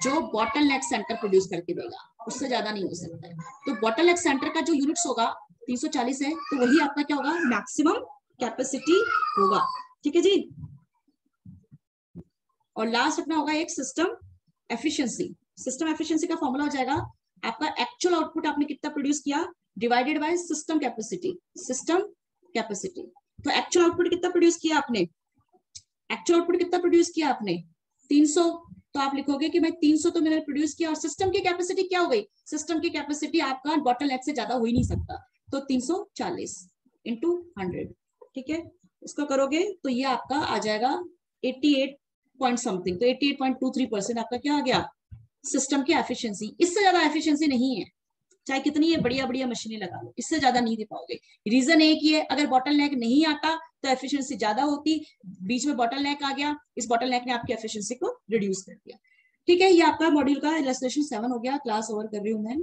जो बॉटलनेक सेंटर प्रोड्यूस करके देगा, उससे ज्यादा नहीं हो सकता है। तो बॉटलनेक सेंटर का जो यूनिट्स होगा 340 है, तो वही आपका क्या होगा? मैक्सिमम कैपेसिटी होगा। ठीक है जी। और लास्ट अपना होगा एक सिस्टम एफिशिएंसी। सिस्टम एफिशिएंसी का फॉर्मूला हो जाएगा आपका एक्चुअल आउटपुट आपने कितना प्रोड्यूस किया divided by system capacity. System capacity, तो एक्चुअल आउटपुट कितना प्रोड्यूस किया आपने? एक्चुअल आउटपुट कितना प्रोड्यूस किया आपने? 300। तो आप लिखोगे कि मैं 300 तो मैंने प्रोड्यूस किया, और सिस्टम की कैपेसिटी क्या हो गई? सिस्टम की कैपेसिटी आपका बॉटलनेक से ज्यादा हो ही नहीं सकता, तो 340 इंटू 100। ठीक है, इसको करोगे तो ये आपका आ जाएगा 88 पॉइंट समथिंग, तो 88.23% आपका क्या आ गया? सिस्टम की एफिशिएंसी। इससे ज्यादा एफिशिएंसी नहीं है, चाहे कितनी ये बढ़िया बढ़िया मशीनें लगा लो, इससे ज्यादा नहीं दे पाओगे। रीजन एक ही है, अगर बॉटलनेक नहीं आता तो एफिशिएंसी ज्यादा होती, बीच में बॉटलनेक आ गया, इस बॉटलनेक ने आपकी एफिशिएंसी को रिड्यूस कर दिया। ठीक है, ये आपका मॉड्यूल का इलस्ट्रेशन 7 हो गया। क्लास ओवर कर रही हूँ मैं।